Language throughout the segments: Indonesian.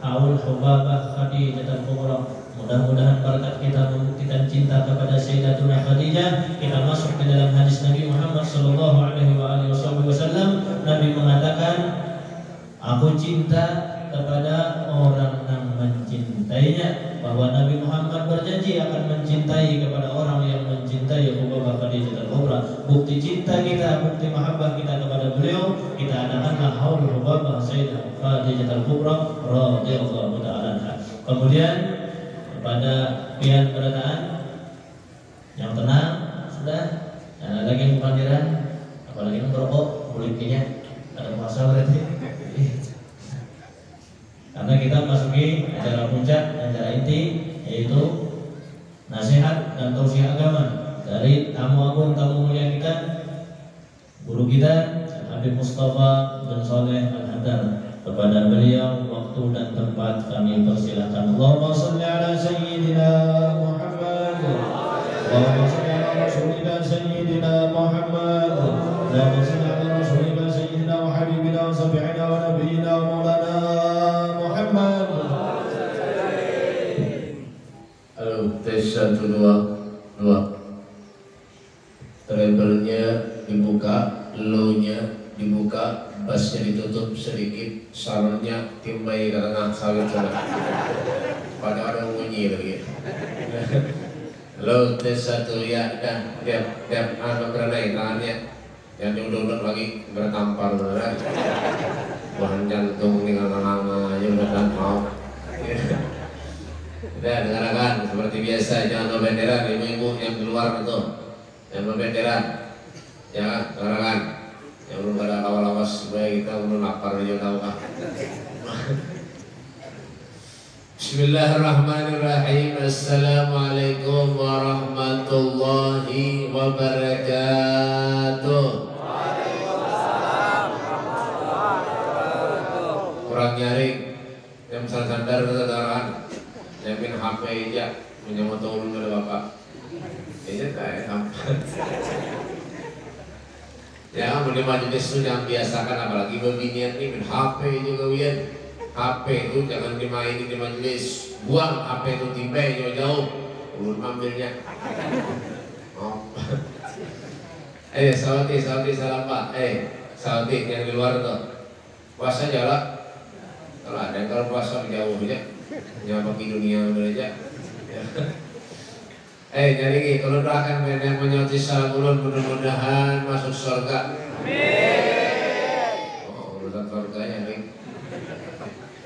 Aul Hubabah Khadijah Kubra. Mudah-mudahan berkat kita membuktikan cinta kepada Sayyidatuna Khadijah, kita masuk ke dalam hadis Nabi Muhammad sallallahu alaihi wasallam. Nabi mengatakan, aku cinta kepada orang yang mencintainya, bahwa Nabi Muhammad berjanji akan mencintai kepada orang yang mencintai Hubabah Khadijah Kubra. Bukti cinta kita, bukti mahabbah kita kepada beliau, kita adakanlah haul Hubabah Sayyidah Khadijah Kubra radhiyallahu ta'ala anha. Kemudian pada pihak kedatangan yang tenang sudah, dan ada lagi yang kepandiran, apalagi yang merokok, kulitnya ada puasa berarti. Karena kita masuki acara puncak, acara inti, yaitu nasihat dan tausiah agama dari tamu agung, tamu mulia kita, guru kita Habib Mustafa bin Saleh Al-Hadar. Kepada beliau waktu dan tempat kami persilahkan. Allahumma shalli ala sayyidina Muhammad. Allahumma shalli ala rasulina sayyidina Muhammad. Allahumma shalli ala rasulina sayyidina wa habibina wa sabi'ina wa nabiyina wa maulana Muhammad. Halo, tes 1 2 2. Treble-nya dibuka, low-nya dibuka, bassnya ditutup sedikit, salonnya timbai ke tengah sawit sana. Pada orang bunyi lagi. Halo, tes 1 ya, dah, tiap berenai tangannya, yang diundut lagi bertampar, bahan jantung tinggal lama aja udah tak mau. Udah dengarkan seperti biasa, jangan berbenderan, ibu-ibu yang di luar itu, yang berbenderan, ya dengarkan. Yang belum ada awal-awas supaya kita belum lapar aja tahu kah. Bismillahirrahmanirrahim. Assalamualaikum warahmatullahi wabarakatuh. Waalaikumsalam warahmatullahi wabarakatuh. Kurang nyaring, yang sadar kesadaran, nyamin HP aja, punya motor ulun ada bapak. Iya tak sampai. Ya, mulai majelis itu jangan biasakan, apalagi bebinian ini main HP juga Wian. HP itu jangan dimainin di majelis, buang HP itu timbai jauh-jauh, ulun ambilnya. Oh. Sawati salam Pak. Sawati yang di luar tuh, puasa jalan. Kalau ada yang kalau puasa jauh aja, jangan pakai dunia udah aja. Jadi kalau doakan yang menyauti salam ulun, mudah-mudahan masuk surga. Amin. Oh, urusan surganya nih.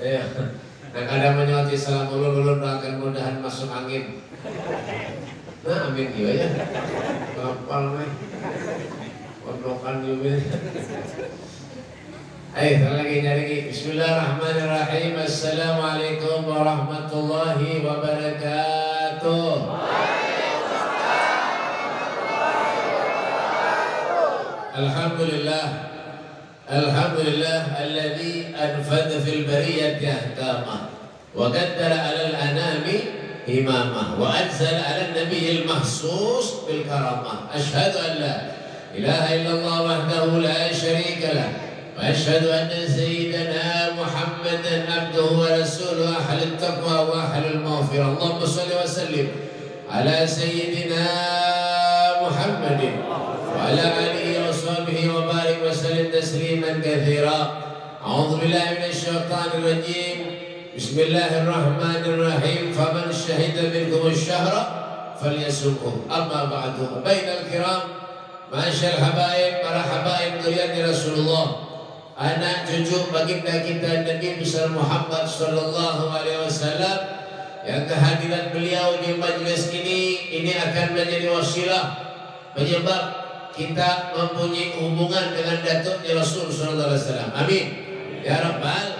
Nah, kadang menyauti salam ulun doakan mudahan masuk angin. Nah, amin juga ya. Kapal nih. Kondokan juga. Lagi nyari. Bismillahirrahmanirrahim. Assalamualaikum warahmatullahi wabarakatuh. Alhamdulillah alladzi anfadha fil bariyati ahkamah wa qaddara 'alal anami imamah wa anzala 'alan nabiyyil mahsus bil karamah. Asyhadu an la ilaha illallah wahdahu la syarika lah wa asyhadu anna sayyidana Muhammadan abduhu wa rasuluhu ahlul taqwa wa ahlul maghfirah. Allahumma shalli wa sallim ala sayyidina Muhammadin wa ala alihi wa sahbihi wa barik wa sallim tasliman katsira. A'udzu billahi minasy syaithanir rajim. Bismillahirrahmanirrahim. Faman syahida minkum asy-syahra falyasumhu. Amma ba'du. Bainal kiram, masyaallah habaib, para habaib durian Rasulullah, anak cucu baginda kita Nabi besar Muhammad sallallahu alaihi wasallam, yang kehadiran beliau di majelis ini akan menjadi wasilah penyebab kita mempunyai hubungan dengan datuknya Rasul sallallahu alaihi wasallam. Amin ya rabbal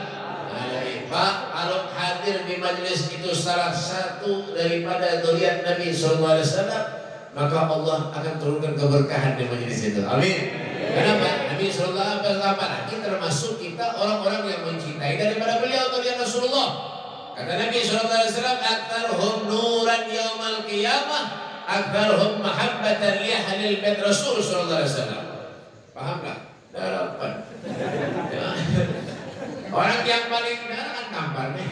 alamin. Pak, kalau hadir di majelis itu salah satu daripada dzurriyyah Nabi sallallahu alaihi wasallam, maka Allah akan turunkan keberkahan di majelis itu. Amin. Kenapa? Nabi sallallahu alaihi wasallam termasuk kita orang-orang yang mencintai daripada beliau dzurriyyah Rasulullah. Kata Nabi sallallahu alaihi wasallam, "Aktsarhum nuran yaumal qiyamah, aktsarhum mahabbatan li ahlil bait Rasul sallallahu alaihi wasallam." Paham enggak? Dapat. Orang yang paling kan tampar nih.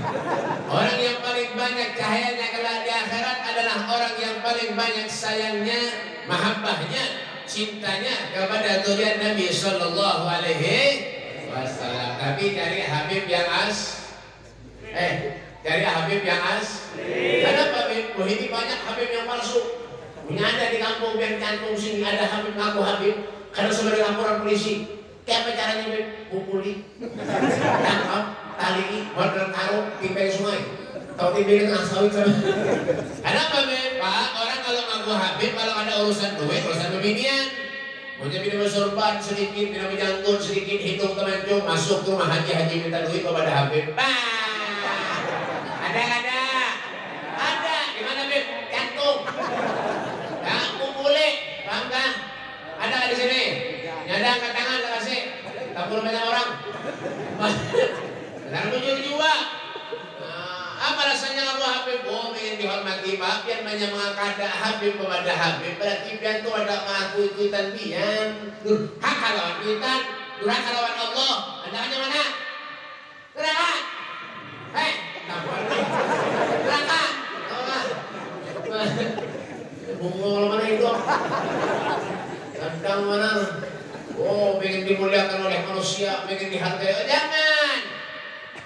Orang yang paling banyak cahayanya kelak di akhirat adalah orang yang paling banyak sayangnya, mahabbahnya, cintanya kepada zuriat Nabi sallallahu alaihi wasallam. Tapi cari Habib yang cari Habib yang Kenapa Habib? Oh, ini banyak Habib yang palsu. Punya ada di kampung biar cantum sini ada Habib ngaku Habib. Karena sebagai laporan polisi. Kayak apa caranya Habib? Pukuli, tangkap, tali, modern taruh, timpel sungai. Tahu timpel tengah sawit sama. Kenapa Habib? Pak, orang kalau ngaku Habib kalau ada urusan duit, urusan pembinian. Mau jadi bersorban sedikit, minum jangkut sedikit, hitung temancu, masuk ke rumah haji minta duit kepada Habib. Ada. Di mana Habib? Jantung. Ya, pukuli, paham kan? Ada di sini. Nyada angkat tangan, tak kasih. Tak perlu banyak orang. Dan muncul juga. Apa rasanya kamu Habib? Oh, ingin dihormati Pak. Biar banyak mengangkat Habib kepada Habib. Berarti biar itu ada mengaku ikutan biar. Hak lawan kita, durhaka lawan Allah. Anda hanya mana? Neraka. Hei, neraka. Bungol mana itu? Kadang mana? Oh, ingin dimuliakan oleh manusia, ingin dihargai. Oh, jangan.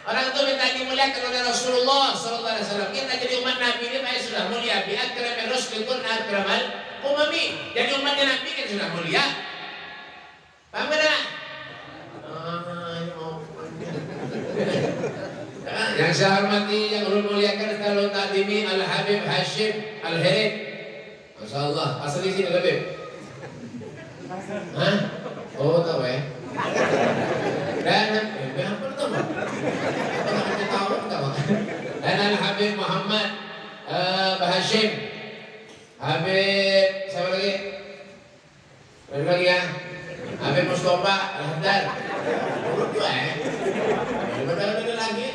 Orang itu minta dimuliakan oleh Rasulullah sallallahu alaihi wasallam. Kita jadi umat Nabi ini Pak sudah mulia. Bi akramir rusuli kunna akramal umami. Jadi umatnya Nabi kan sudah mulia. Paham enggak? Yang saya hormati, yang ulun muliakan kalau takdimi Al Habib Hashim Al Herid. Masyaallah, asal di sini Habib. Hah? Oh, tahu ya. Dan apa tahu? Dan Al Habib Muhammad Hashim. Habib siapa lagi? Ada lagi ya? Habib Mustafa Al-Haddad. Urut juga ya. Ada lagi.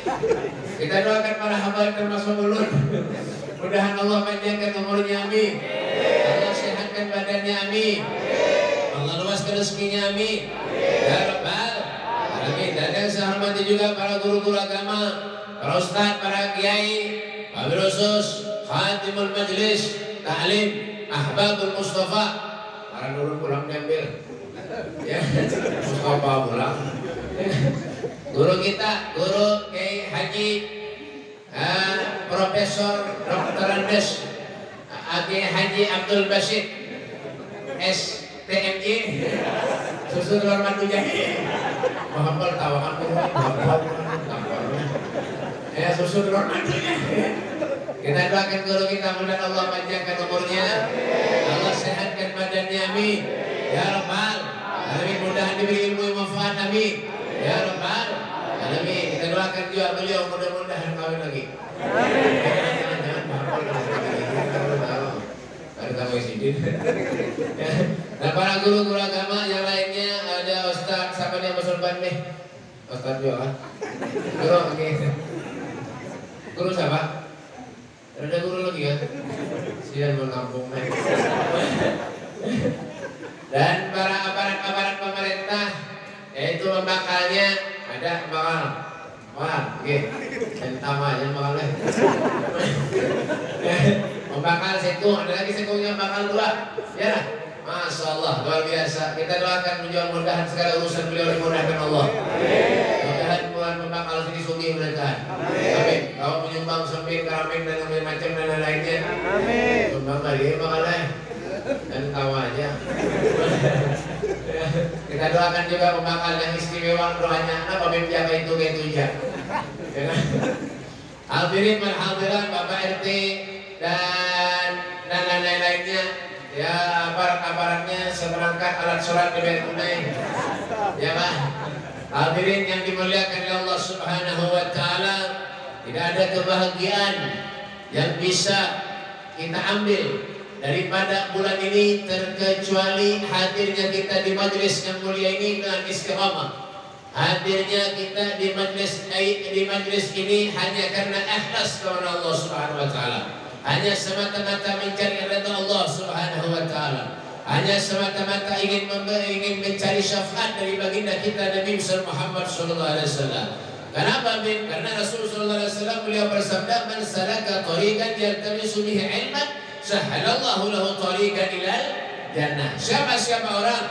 Kita doakan para hamba termasuk ulun. Mudah-mudahan Allah panjangkan umurnya, amin. Allah sehatkan badannya, amin. Allah luaskan rezekinya, amin. Ya Rabbal alamin. Dan yang saya hormati juga para guru-guru agama, para ustaz, para kiai, wabil khusus khatimul majlis ta'lim ahbabul Mustafa. Para guru pulang diambil. Ya, Mustafa pulang. Guru kita, guru Kiai Haji Profesor Dr. Andes Kiai Haji Abdul Basit STMJ Susun Rahmat Ujahi Muhammad tawakan ya Susun Rahmat Ujahi. Kita doakan guru kita, mudah Allah panjangkan umurnya, Allah sehatkan badannya, amin. Ya Rabbal alamin, mudah diberi ilmu yang manfaat, amin. Ya Rabbal alamin. Kita doakan juga beliau mudah-mudahan kawin lagi. Ada tamu sidin. Nah, para guru-guru agama yang lainnya ada Ustaz, siapa yang bersorban nih? Ustaz juga kan? Guru, oke. Guru siapa? Ada guru lagi ya? Sian menampung. Dan para aparat pemerintah, yaitu pembakalnya ada bakal. Wah, oke. Dan tamanya bakalnya. Membakal situ, ada lagi situnya bakal dua. Ya, Masya Allah, luar biasa. Kita doakan mudah-mudahan segala urusan beliau dimudahkan Allah. Mudah-mudahan bulan membakal sini sugih mudah-mudahan. Amin. Kalau menyumbang sembih, keramin dan macam dan lainnya. Amin. Sumbang kali bakalnya. Dan tawanya. Kita doakan juga pembakal yang istimewa, doanya apa menjaga itu ya. Hadirin dan hadirat, Bapak RT dan lain-lainnya, ya aparat-aparatnya seperangkat alat sholat di Baitul Tunai, ya Pak. Hadirin yang dimuliakan oleh Allah Subhanahu Wa Taala, tidak ada kebahagiaan yang bisa kita ambil daripada bulan ini terkecuali hadirnya kita di majelis yang mulia ini dengan istiqamah. Hadirnya kita di majelis ini hanya karena ikhlas kepada Allah Subhanahu Wa Taala, hanya semata-mata mencari ridha Allah Subhanahu Wa Taala, hanya semata-mata ingin mencari syafaat dari baginda kita Nabi Muhammad Sallallahu Alaihi Wasallam. Kenapa bin? Karena Rasulullah SAW beliau bersabda, "Man salaka tariqan yaltamisu bihi ilman, sahhalallahu lahu tariqan ilal jannah." Siapa orang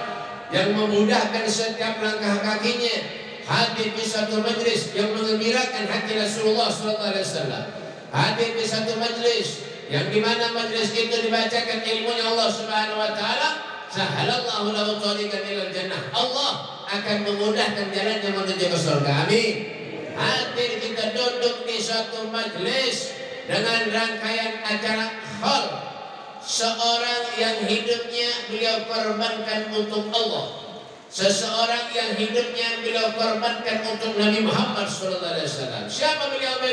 yang memudahkan setiap langkah kakinya hadir di satu majlis yang mengembirakan hati Rasulullah SAW, hadir di satu majlis yang dimana majlis itu dibacakan ilmunya Allah Subhanahu Wa Taala, sahhalallahu lahu tariqan ilal jannah. Allah akan memudahkan jalannya menuju ke surga. Amin. Hadir kita duduk di suatu majlis dengan rangkaian acara khol, seorang yang hidupnya beliau korbankan untuk Allah, seseorang yang hidupnya beliau korbankan untuk Nabi Muhammad SAW. Siapa beliau?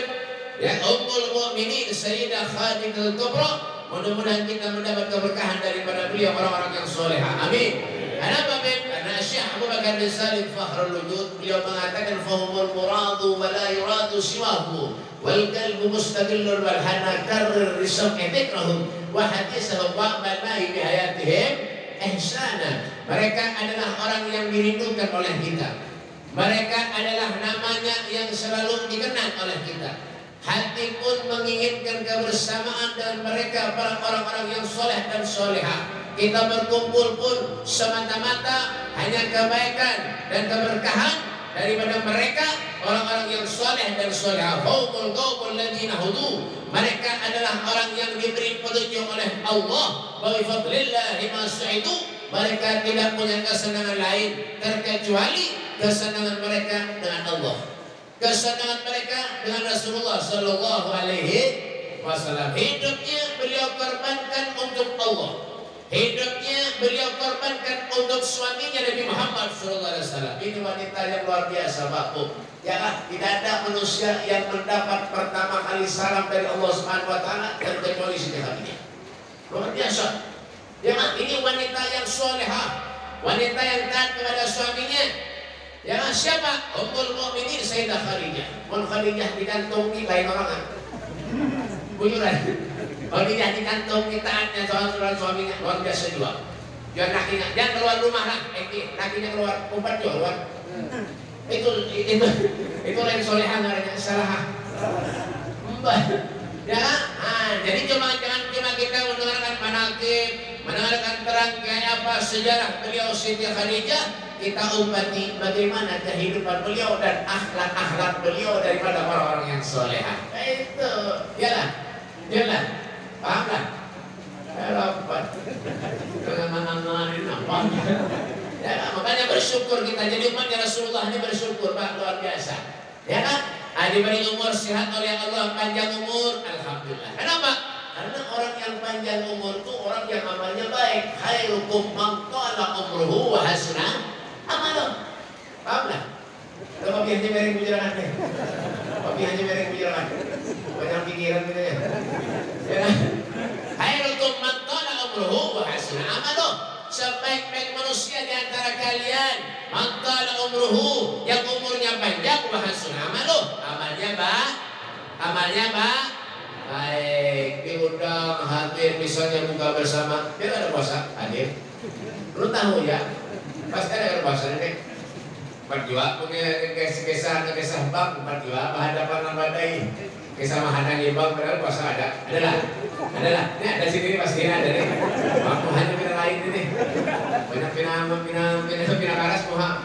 Ya, Ummul Mukminin Sayyidah Khadijatul Kubra. Mudah-mudahan kita mendapat keberkahan daripada beliau, orang-orang yang solehah. Amin. Kenapa bin? Karena Syekh Abu Bakar bin Salim Fakhrul Wujud beliau mengatakan fahumul muradu wa la yuradu siwahu wal qalbu mustaqillun wal hana karrir risam edikrahum wa hadisahum wa bana'i bi hayatihim ihsana. Mereka adalah orang yang dirindukan oleh kita. Mereka adalah namanya yang selalu dikenang oleh kita. Hati pun menginginkan kebersamaan dengan mereka, para orang-orang yang soleh dan solehah. Kita berkumpul pun semata-mata hanya kebaikan dan keberkahan daripada mereka, orang-orang yang soleh dan solehah. Faumul qaumul ladzina hudu. Mereka adalah orang yang diberi petunjuk oleh Allah. Wa bi fadlillahi ma su'idu. Mereka tidak punya kesenangan lain terkecuali kesenangan mereka dengan Allah, kesenangan mereka dengan Rasulullah Sallallahu Alaihi Wasallam. Hidupnya beliau korbankan untuk Allah. Hidupnya beliau korbankan untuk suaminya Nabi Muhammad SAW. Ini wanita yang luar biasa, Bapak. Ya, tidak ada manusia yang mendapat pertama kali salam dari Allah Subhanahu Wa Taala kecuali Siti Khadijah. Luar biasa. Ya, ini wanita yang solehah, wanita yang taat kepada suaminya. Ya, siapa? Ummul Mukminin Sayyidah Khadijah. Ummul Khadijah dikantongi lain orang. Bujuran. Khadijah dikantongi taatnya soal suaminya luar biasa juga. Jangan lakinya, jangan keluar rumah lah. Lakinya keluar, umpat juga keluar. Itu lain solehan namanya, salah. Ya, jadi jangan cuma kita mendengarkan manaqib, mendengarkan terang kayak apa sejarah beliau Siti Khadijah. Kita umpati bagaimana kehidupan beliau dan akhlak-akhlak beliau daripada orang-orang yang solehah. Itu, jalan, pahamlah. Rapat, dengan mengenalin apa? Ya, makanya bersyukur kita jadi umatnya Rasulullah ini bersyukur, Pak, luar biasa. Ya kan? Diberi umur sehat oleh Allah, panjang umur, alhamdulillah. Kenapa? Karena orang yang panjang umur itu orang yang amalnya baik. Khairukum man tala umruhu wa hasuna amaluh. Pahamlah? Kalau kopi hanya mereng bujurangan deh. Kopi hanya mereng bujurangan. Banyak pikiran gitu ya. Ya kan? Khairukum man tala umruhu wa hasuna amaluh. Sebaik-baik manusia di antara kalian man tala umruhu, yang umurnya panjang, wa hasuna amaluh. Amalnya baik, diundang hadir, misalnya buka bersama, biar ada puasa hadir. Lu tahu ya, pasti ada puasa nih. Berjuang punya kisah bang, berjuang berhadapan badai, kisah menghadapi bang, padahal puasa adalah. Ini ada sini pasti ada nih. Mampu hanya pina lain ini. Banyak pina karas muha.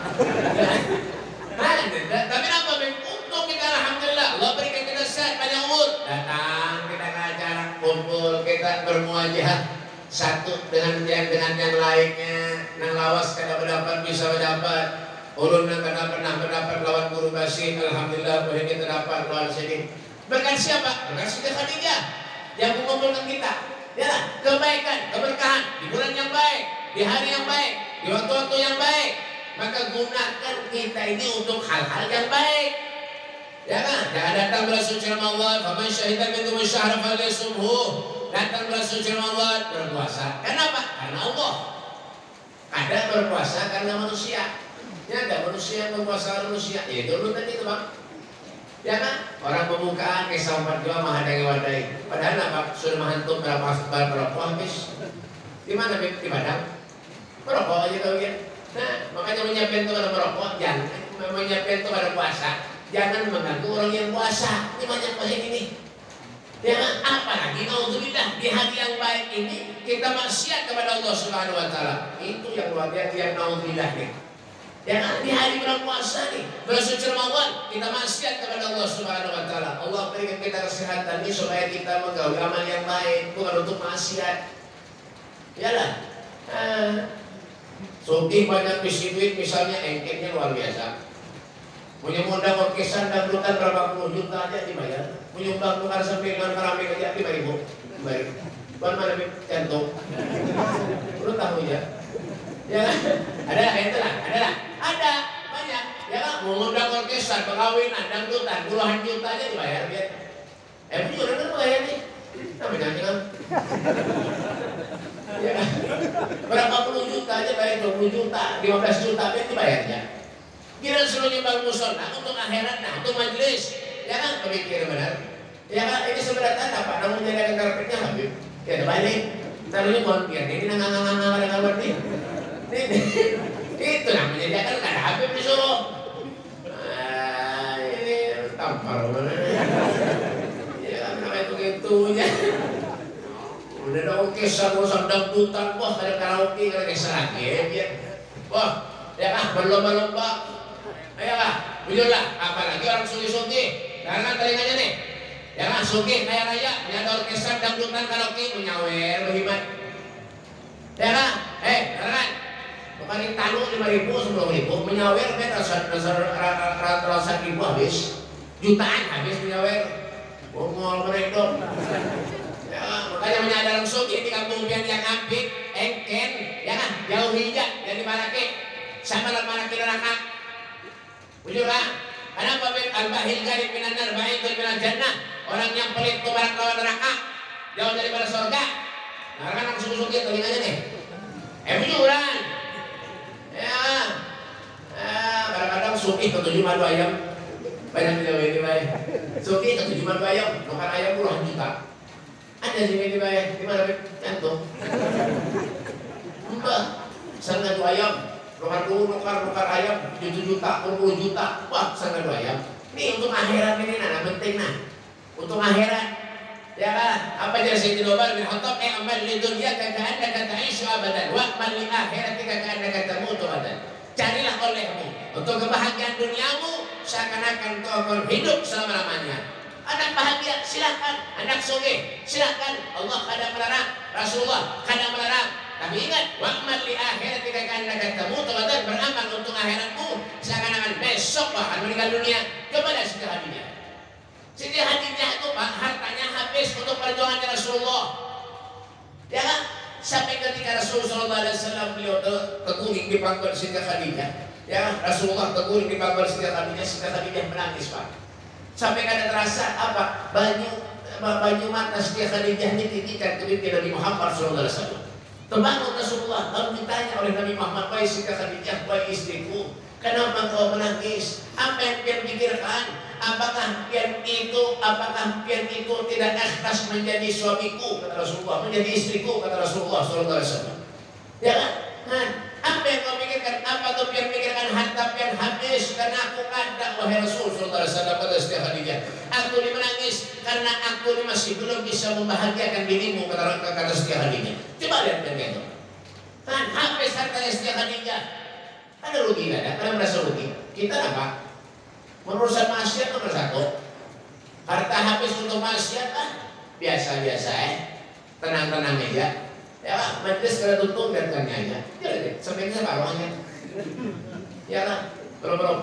Tapi apa? Untuk kita alhamdulillah, Allah berikan kita sehat panjang umur. Datang kita ke acara, kumpul, kita bermuajah satu dengan yang lainnya. Nang lawas kada berdapat bisa berdapat. Ulun nang kada pernah berdapat lawan guru basi. Alhamdulillah boleh kita dapat lawan sini. Berkat siapa? Berkat Siti Khadijah yang mengumpulkan kita. Ya, kebaikan, keberkahan di bulan yang baik, di hari yang baik, di waktu-waktu yang baik. Maka gunakan kita ini untuk hal-hal yang baik. Ya kan? Jangan datang bulan suci Ramadan, faman syahida minkum syahra falyasumhu. Datang bulan suci Ramadan berpuasa. Kenapa? Karena Allah. Ada berpuasa karena manusia. Ya, ada manusia yang berpuasa manusia. Ya dulu tadi itu, Bang. Ya kan? Orang pembukaan kisah 4 jua menghadang wadai. Padahal apa? Sudah menghantum berapa habis. Di mana di Padang? Merokok aja kau ya. Nah, makanya menyiapkan itu pada merokok, jangan menyiapkan itu pada puasa. Jangan mengganggu orang yang puasa. Ini banyak poin ini. Jangan, apalagi naudzubillah di hari yang baik ini kita maksiat kepada Allah Subhanahu wa taala. Itu yang luar biasa, yang naudzubillah nih. Jangan di hari bulan puasa nih, bulan suci Ramadan kita maksiat kepada Allah Subhanahu wa taala. Allah berikan kita kesehatan ini supaya kita menggauli amal yang baik, bukan untuk maksiat. Yalah. Sugih banyak bisi duit misalnya engkeknya luar biasa. Punya modal orkesan dan dangdutan berapa puluh juta aja dibayar. Menyumbang tukar sampai dengan keramik aja 5.000. Tuan mana cantum? Lu tahu ya? Ya kan? Ada lah, itu lah, ada banyak. Ya kan? Mengundang orkesan, perkawinan, dangdutan, puluhan juta aja dibayar biar. Punya udah bayar nih. Namanya kan? Ya kan? Berapa puluh juta aja bayar 20 juta, 15 juta biar dibayarnya. Kira suruh nyumbang musola untuk akhirat, nah untuk majelis, ya kan? Pemikir benar. Ya kan? Ini sebenarnya apa? Namun jadi karpetnya Habib. Ya balik. Taruhnya mohon biar ini nggak ada kabar nih. Itu namanya dia kan nggak ada Habib disuruh. Ini tampar mana? Ya kan namanya begitunya. Udah ada orkestra, urusan dangdutan, wah ada karaoke, ada keserake, ya. Wah, ya kan berlomba-lomba. Ayolah, jujurlah, apalagi orang sugi-sugi, karena telinganya nih, ya kan sugi, kaya raya, ini ada orkestra dangdutan karaoke, menyawer, berhemat, ya kan, kan, bukan talu 5.000, 10.000, menyawer, ratusan ribu habis, jutaan habis menyawer, bongol mereka, ya kan, makanya menyadar sugi di kampung yang ampik, engken, ya kan, jauh hijau, jadi marake, sama lah marake neraka. Ujurlah, kenapa al-bahil garib minan nar ba'idun minal jannah? Orang yang pelit tubarak lawan neraka, jauh daripada surga. Nah, kan orang suku-suku telinganya nih. Bujuran. Ya. Kadang-kadang suki ketujuh madu ayam. Banyak video ini baik. Suki ketujuh madu ayam, makan ayam puluhan juta. Ada di sini baik. Di mana cantum? Mbak, sangat ayam. Nukar ayam 7 juta, 20 juta. Wah, sangat ayam. Ini untuk akhirat ini nah, penting nah. Untuk akhirat. Ya kan? Apa jadi Sayyidina Umar bin Khattab amal li dunya ka'annaka ta'ishu abadan wa amal li akhiratika ka'annaka tamutu abadan. Carilah olehmu untuk kebahagiaan duniamu seakan-akan kau akan hidup selama-lamanya. Anak bahagia silakan, anak sugih silakan. Allah kadang melarang, Rasulullah kadang melarang. Tapi ingat, wa'mal li akhiratika ka'annaka tamutu abadan, beramal untuk akhiratmu seakan-akan besok akan meninggal dunia. Kepada Siti Khadijah. Siti Khadijah itu hartanya habis untuk perjuangan Rasulullah. Ya kan? Sampai ketika Rasulullah SAW beliau teguring di pangkuan Siti Khadijah. Ya kan? Rasulullah teguring di pangkuan Siti Khadijah menangis Pak. Sampai kada terasa apa? Baju mata Siti Khadijah ini titikan ke pipi Nabi Muhammad SAW. Terbangun Rasulullah lalu ditanya oleh Nabi Muhammad, wahai Siti Khadijah, wahai istriku, kenapa kau menangis? Apa yang kalian pikirkan? Apakah pian itu tidak ikhlas menjadi suamiku, kata Rasulullah, menjadi istriku, kata Rasulullah SAW. Ya kan? Apa yang kau pikirkan? Apa kau pikirkan harta pian habis karena aku kada, wahai Rasul SAW pada Siti Khadijah. Aku ini menangis karena aku ini masih belum bisa membahagiakan dirimu, kata Siti Khadijah. Coba lihat dan itu. Kan habis hartanya Siti Khadijah. Ada rugi ada? Ada merasa rugi? Kita apa? Merusak maksiat nomor 1. Harta habis untuk maksiat biasa-biasa tenang-tenang aja. Ya Pak, majelis kada tutup biarkannya aja. Jadi sampai ini separuhnya. Ya kan? Belum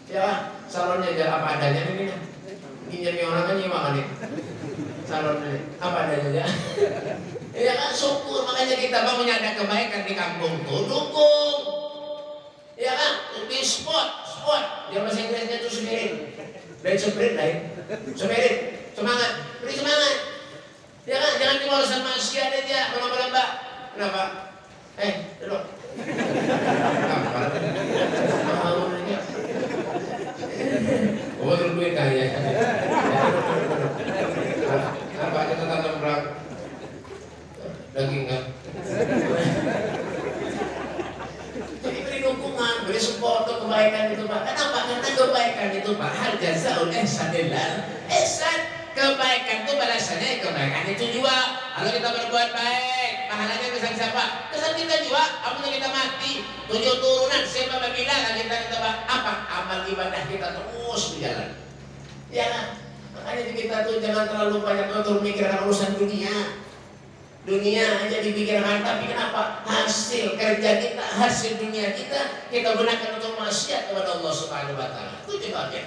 Ya Pak, salonnya aja apa adanya ini. Ini orang kan nyimak nih. Salonnya apa adanya aja. Ya kan, syukur. Makanya kita Pak menyadar kebaikan di kampung tuh dukung. Ya kan, di sport. Dia bahasa Inggrisnya tuh spirit lain. Semangat, beri semangat. Ya kan, jangan cuma urusan manusia aja, lomba-lomba. Kenapa? Duduk. Mau nanya. Terus duit kali ya. Apa aja tentang perang daging kan? Jadi beri dukungan, beri support untuk kebaikan itu Pak. Kenapa ihsanillah ihsan. Kebaikan itu balasannya kebaikan itu juga. Kalau kita berbuat baik, pahalanya kesan siapa? Kesan kita juga. Apabila kita mati, 7 turunan siapa bilang kita apa? Amal ibadah kita terus berjalan. Ya kan? Makanya kita tuh jangan terlalu banyak untuk memikirkan urusan dunia. Dunia aja dipikirkan, tapi kenapa? Hasil kerja kita, hasil dunia kita gunakan untuk maksiat kepada Allah Subhanahu wa taala. Itu sebabnya.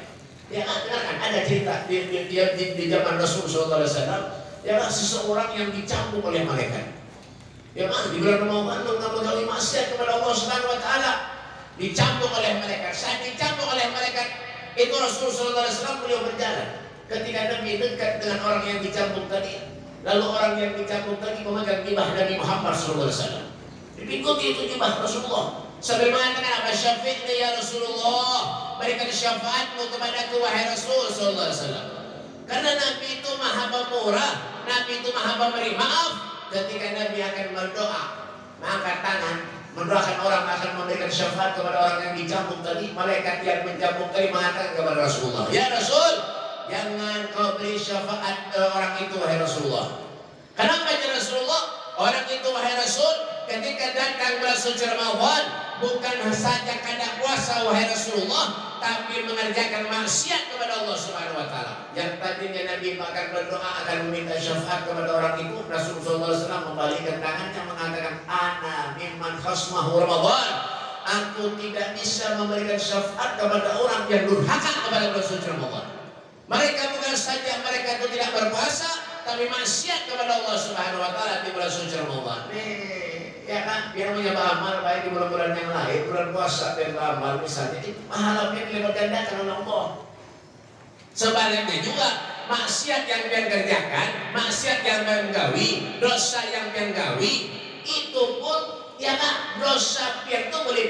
Ya kan, ada cerita di zaman Rasulullah SAW, ya kan, seseorang yang dicambuk oleh malaikat. Ya kan, di bulan Ramadan mengetahui maksiat kepada Allah Subhanahu wa taala, dicambuk oleh malaikat. Saat dicambuk oleh malaikat, itu Rasulullah SAW beliau berjalan. Ketika Nabi dekat dengan orang yang dicambuk tadi, lalu orang yang dicambuk tadi memegang jubah Nabi Muhammad SAW. Diikuti itu jubah Rasulullah. Sambil mengatakan apa? Syafi'ni ya Rasulullah, berikan syafaatmu kepadaku wahai Rasul sallallahu alaihi wasallam. Karena Nabi itu maha pemurah, Nabi itu maha pemberi maaf. Ketika Nabi akan berdoa, mengangkat tangan, mendoakan orang akan memberikan syafaat kepada orang yang dicambuk tadi. Malaikat yang mencambuk tadi mengatakan kepada Rasulullah, ya Rasul, jangan kau beri syafaat orang itu wahai Rasulullah. Kenapa ya Rasulullah? Orang itu wahai Rasul ketika datang bulan suci Ramadan bukan saja kada puasa wahai Rasulullah, tapi mengerjakan maksiat kepada Allah Subhanahu wa taala. Yang tadinya Nabi akan berdoa akan meminta syafaat kepada orang itu, Rasulullah SAW membalikkan tangannya mengatakan, ana mimman khasmahu Ramadan. Aku tidak bisa memberikan syafaat kepada orang yang durhaka kepada bulan suci Ramadan. Mereka bukan saja mereka itu tidak berpuasa, tapi maksiat kepada Allah Subhanahu wa taala di bulan suci Ramadan. Ya kan, yang namanya amal baik di bulan-bulan yang lain, bulan puasa dan amal misalnya, itu pahalanya dilipat gandakan oleh Allah. Sebaliknya juga maksiat yang pian kerjakan, maksiat yang pian gawi, dosa yang pian gawi, itu pun ya kan, dosa pian itu boleh